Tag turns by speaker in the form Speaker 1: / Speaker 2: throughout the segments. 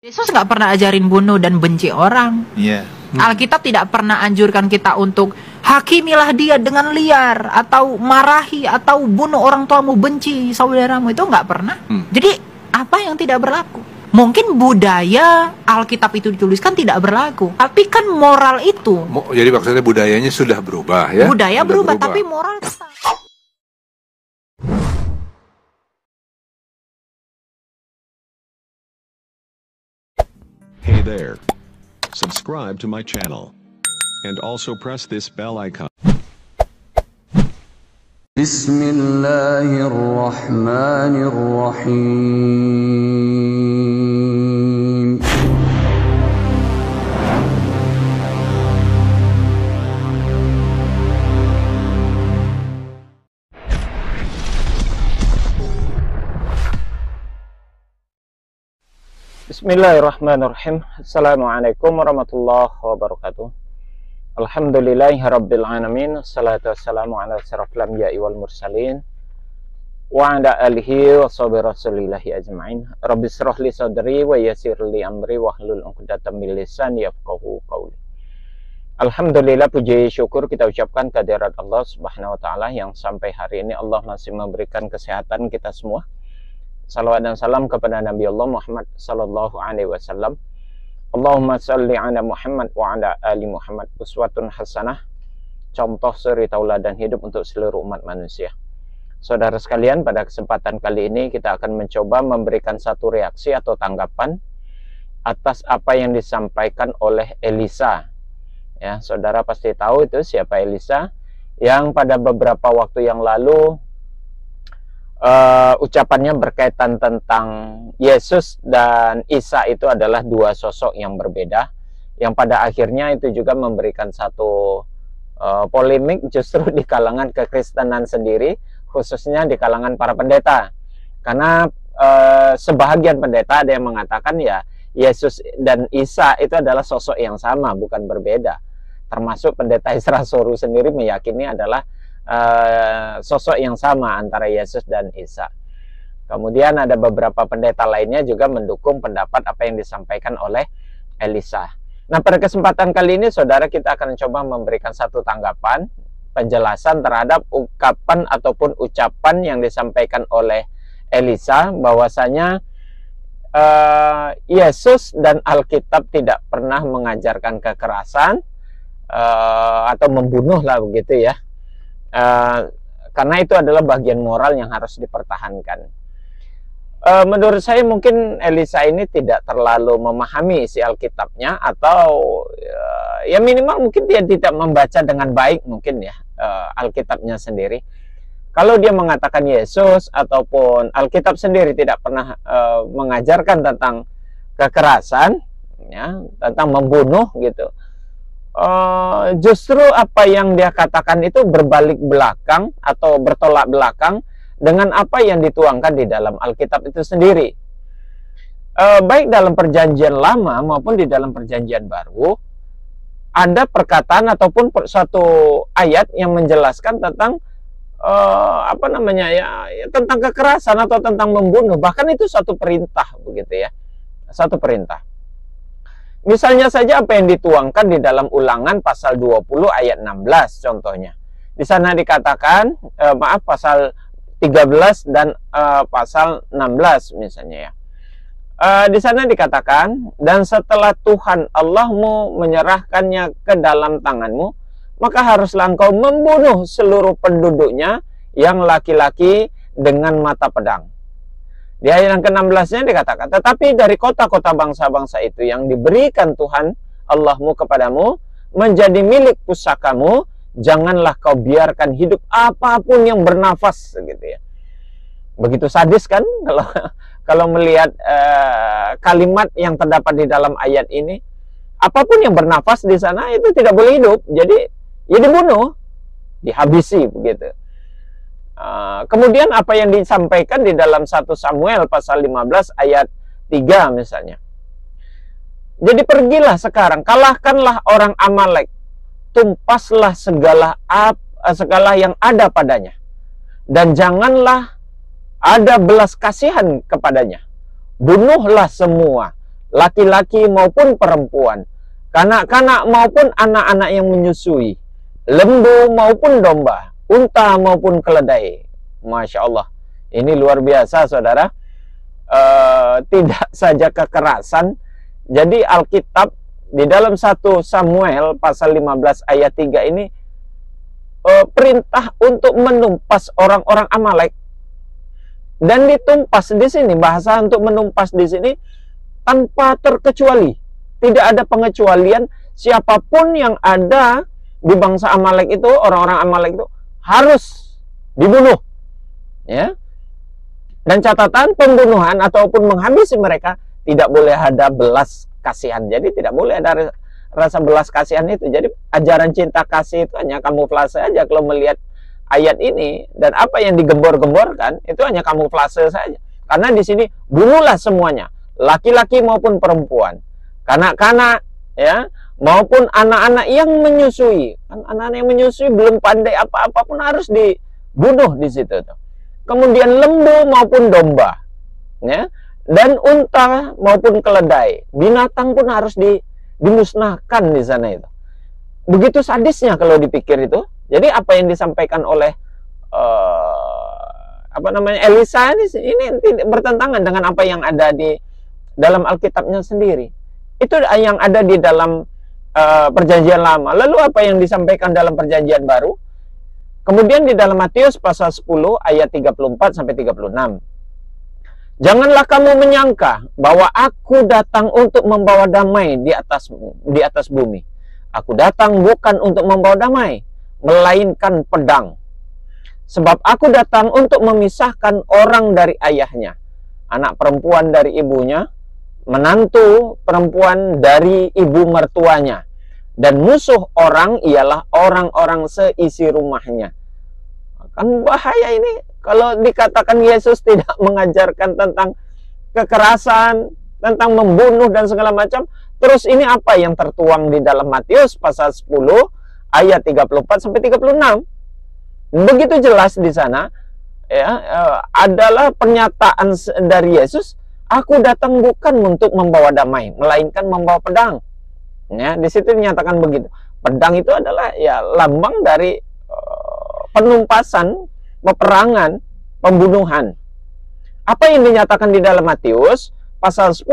Speaker 1: Yesus nggak pernah ajarin bunuh dan benci orang. Alkitab tidak pernah anjurkan kita untuk hakimilah dia dengan liar, atau marahi, atau bunuh orang tuamu, benci saudaramu. Itu nggak pernah. Jadi apa yang tidak berlaku? Mungkin budaya Alkitab itu dituliskan tidak berlaku, tapi kan moral itu.
Speaker 2: Jadi maksudnya budayanya sudah berubah ya?
Speaker 1: Budaya berubah, tapi moral tetap.
Speaker 3: Hey there. Subscribe to my channel. And also press this bell icon.
Speaker 4: Bismillahirrahmanirrahim.
Speaker 5: Bismillahirrahmanirrahim. Assalamualaikum warahmatullahi wabarakatuh. Alhamdulillahirabbil alamin. Wassalatu wassalamu ala asyrafil anbiya'i wal mursalin wa ala alihi wa sahbihi rasulillahi ajma'in. Rabbi shrah li sadri wa yassir li amri wahlul 'uqdatam min lisani yafqahu qawli. Alhamdulillah, puji syukur kita ucapkan kehadirat Allah Subhanahu wa taala yang sampai hari ini Allah masih memberikan kesehatan kita semua. Salawat dan salam kepada Nabi Allah Muhammad sallallahu alaihi wasallam. Allahumma shalli ala Muhammad wa ala ali Muhammad, uswatun hasanah, contoh suri tauladan hidup untuk seluruh umat manusia. Saudara sekalian, pada kesempatan kali ini kita akan mencoba memberikan satu reaksi atau tanggapan atas apa yang disampaikan oleh Elisa. Ya, saudara pasti tahu itu siapa Elisa, yang pada beberapa waktu yang lalu ucapannya berkaitan tentang Yesus dan Isa itu adalah dua sosok yang berbeda, yang pada akhirnya itu juga memberikan satu polemik justru di kalangan kekristenan sendiri, khususnya di kalangan para pendeta. Karena sebahagian pendeta ada yang mengatakan ya Yesus dan Isa itu adalah sosok yang sama, bukan berbeda. Termasuk pendeta Isra Soru sendiri meyakini adalah sosok yang sama antara Yesus dan Isa. Kemudian ada beberapa pendeta lainnya juga mendukung pendapat apa yang disampaikan oleh Elisa. Nah, pada kesempatan kali ini saudara, kita akan coba memberikan satu tanggapan, penjelasan terhadap ungkapan ataupun ucapan yang disampaikan oleh Elisa, bahwasanya Yesus dan Alkitab tidak pernah mengajarkan kekerasan atau membunuh lah begitu ya. Karena itu adalah bagian moral yang harus dipertahankan. Menurut saya mungkin Elisa ini tidak terlalu memahami isi Alkitabnya, atau ya minimal mungkin dia tidak membaca dengan baik mungkin ya Alkitabnya sendiri. Kalau dia mengatakan Yesus ataupun Alkitab sendiri tidak pernah mengajarkan tentang kekerasan, ya, tentang membunuh gitu. Justru apa yang dia katakan itu berbalik belakang atau bertolak belakang dengan apa yang dituangkan di dalam Alkitab itu sendiri. Baik dalam perjanjian lama maupun di dalam perjanjian baru, ada perkataan ataupun suatu ayat yang menjelaskan tentang apa namanya ya, tentang kekerasan atau tentang membunuh. Bahkan itu suatu perintah begitu ya, satu perintah. Misalnya saja apa yang dituangkan di dalam Ulangan pasal 20 ayat 16 contohnya. Di sana dikatakan, pasal 13 dan pasal 16 misalnya ya. Di sana dikatakan, dan setelah Tuhan Allahmu menyerahkannya ke dalam tanganmu, maka haruslah engkau membunuh seluruh penduduknya yang laki-laki dengan mata pedang. Di ayat yang ke-16-nya dikatakan, tetapi dari kota-kota bangsa-bangsa itu yang diberikan Tuhan Allahmu kepadamu menjadi milik pusakamu, janganlah kau biarkan hidup apapun yang bernafas, gitu ya. Begitu sadis kan kalau melihat kalimat yang terdapat di dalam ayat ini. Apapun yang bernafas di sana itu tidak boleh hidup, jadi ya dibunuh, dihabisi begitu. Kemudian apa yang disampaikan di dalam 1 Samuel pasal 15 ayat 3 misalnya. Jadi pergilah sekarang, kalahkanlah orang Amalek, tumpaslah segala yang ada padanya, dan janganlah ada belas kasihan kepadanya. Bunuhlah semua, laki-laki maupun perempuan, kanak-kanak maupun anak-anak yang menyusui, lembu maupun domba, unta maupun keledai. Masya Allah, ini luar biasa saudara. Tidak saja kekerasan. Jadi Alkitab di dalam 1 Samuel pasal 15 ayat 3 ini perintah untuk menumpas orang-orang Amalek. Dan ditumpas di sini, bahasa untuk menumpas di sini tanpa terkecuali. Tidak ada pengecualian, siapapun yang ada di bangsa Amalek itu, orang-orang Amalek itu harus dibunuh. Ya. Dan catatan pembunuhan ataupun menghabisi mereka tidak boleh ada belas kasihan. Jadi tidak boleh ada rasa belas kasihan itu. Jadi ajaran cinta kasih itu hanya kamuflase aja kalau melihat ayat ini, dan apa yang digembor-gemborkan itu hanya kamuflase saja. Karena di sini bunuhlah semuanya, laki-laki maupun perempuan, kanak-kanak ya, maupun anak-anak yang menyusui. Kan anak-anak yang menyusui belum pandai apa-apa pun harus dibunuh di situ tuh. Kemudian lembu maupun domba, ya, dan unta maupun keledai, binatang pun harus dimusnahkan di sana itu. Begitu sadisnya kalau dipikir itu. Jadi apa yang disampaikan oleh Elisa ini bertentangan dengan apa yang ada di dalam Alkitabnya sendiri. Itu yang ada di dalam Perjanjian Lama. Lalu apa yang disampaikan dalam Perjanjian Baru? Kemudian di dalam Matius pasal 10 ayat 34 sampai 36. Janganlah kamu menyangka bahwa aku datang untuk membawa damai di atas bumi. Aku datang bukan untuk membawa damai, melainkan pedang. Sebab aku datang untuk memisahkan orang dari ayahnya, anak perempuan dari ibunya, menantu perempuan dari ibu mertuanya, dan musuh orang ialah orang-orang seisi rumahnya. Kan bahaya ini kalau dikatakan Yesus tidak mengajarkan tentang kekerasan, tentang membunuh dan segala macam. Terus ini apa yang tertuang di dalam Matius pasal 10 ayat 34 sampai 36. Begitu jelas di sana ya, adalah pernyataan dari Yesus, aku datang bukan untuk membawa damai, melainkan membawa pedang. Ya, di situ dinyatakan begitu. Pedang itu adalah ya lambang dari penumpasan, peperangan, pembunuhan. Apa yang dinyatakan di dalam Matius pasal 10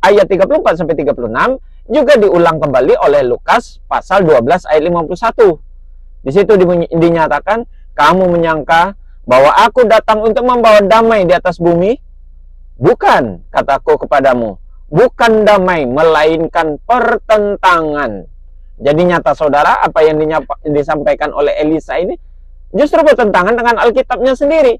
Speaker 5: ayat 34 sampai 36 juga diulang kembali oleh Lukas pasal 12 ayat 51. Di situ dinyatakan, kamu menyangka bahwa aku datang untuk membawa damai di atas bumi? Bukan, kataku kepadamu, bukan damai, melainkan pertentangan. Jadi nyata saudara, apa yang disampaikan oleh Elisa ini justru bertentangan dengan Alkitabnya sendiri.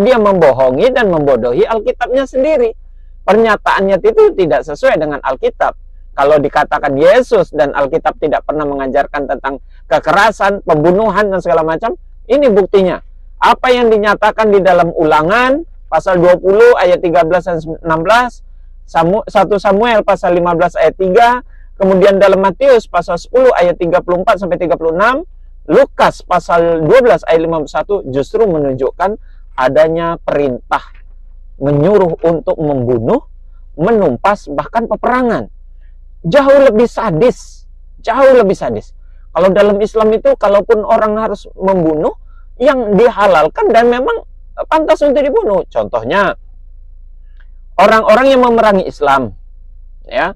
Speaker 5: Dia membohongi dan membodohi Alkitabnya sendiri. Pernyataannya itu tidak sesuai dengan Alkitab. Kalau dikatakan Yesus dan Alkitab tidak pernah mengajarkan tentang kekerasan, pembunuhan dan segala macam, ini buktinya. Apa yang dinyatakan di dalam Ulangan pasal 20 ayat 13 dan 16, 1 Samuel pasal 15 ayat 3, kemudian dalam Matius pasal 10 ayat 34 sampai 36, Lukas pasal 12 ayat 51 justru menunjukkan adanya perintah menyuruh untuk membunuh, menumpas, bahkan peperangan. Jauh lebih sadis, jauh lebih sadis. Kalau dalam Islam itu, kalaupun orang harus membunuh, yang dihalalkan dan memang pantas untuk dibunuh. Contohnya, orang-orang yang memerangi Islam, ya,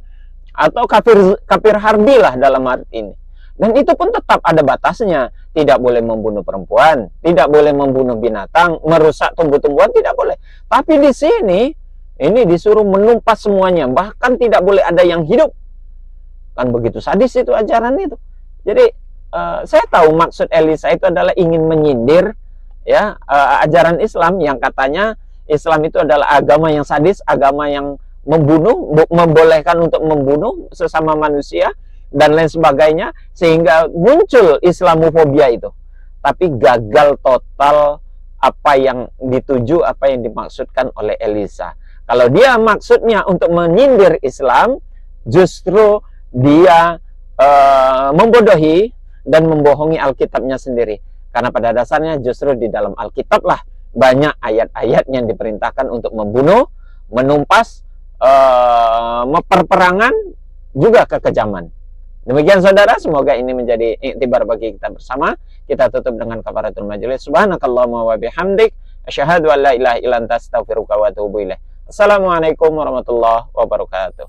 Speaker 5: atau kafir harbi lah dalam arti ini. Dan itu pun tetap ada batasnya. Tidak boleh membunuh perempuan, tidak boleh membunuh binatang, merusak tumbuh-tumbuhan, tidak boleh. Tapi di sini, ini disuruh menumpas semuanya, bahkan tidak boleh ada yang hidup. Kan begitu sadis itu ajaran itu. Jadi, saya tahu maksud Elisa itu adalah ingin menyindir ya ajaran Islam yang katanya Islam itu adalah agama yang sadis, agama yang membunuh, membolehkan untuk membunuh sesama manusia, dan lain sebagainya, sehingga muncul Islamofobia itu. Tapi gagal total apa yang dituju, apa yang dimaksudkan oleh Elisa. Kalau dia maksudnya untuk menyindir Islam, justru dia membodohi dan membohongi Alkitabnya sendiri. Karena pada dasarnya justru di dalam Alkitab lah banyak ayat-ayat yang diperintahkan untuk membunuh, menumpas, perperangan juga kekejaman. Demikian saudara, semoga ini menjadi iktibar bagi kita bersama. Kita tutup dengan kafaratul majelis. Subhanakallahumma wa bihamdik, asyhadu an la ilaha illa anta, astaghfiruka wa atubu ilaik. Assalamualaikum warahmatullahi wabarakatuh.